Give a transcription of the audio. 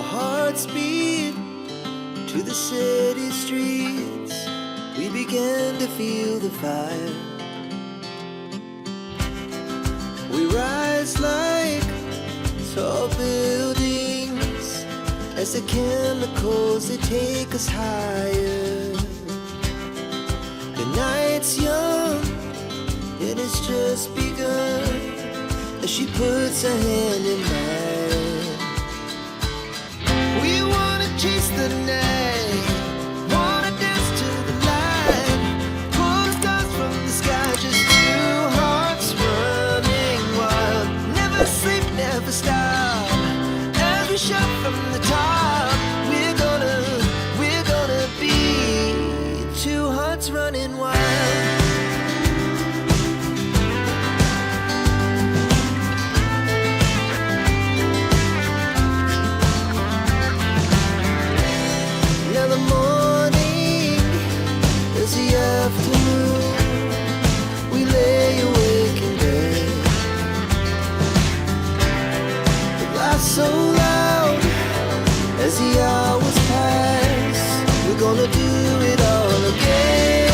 hearts beat to the city streets. We began to feel the fire. We rise like tall buildings as the chemicals, they take us higher. The night's young, it has just begun, as she puts her hand in mine. We wanna chase the night, wanna dance to the light, pull the stars from the sky, just two hearts running wild. Never sleep, never stop, as we shout from the top. We're gonna be two hearts running wild. Now the morning is the afternoon. We lay awake in bed. The laughs so loud as the hours pass. We're gonna do it all again.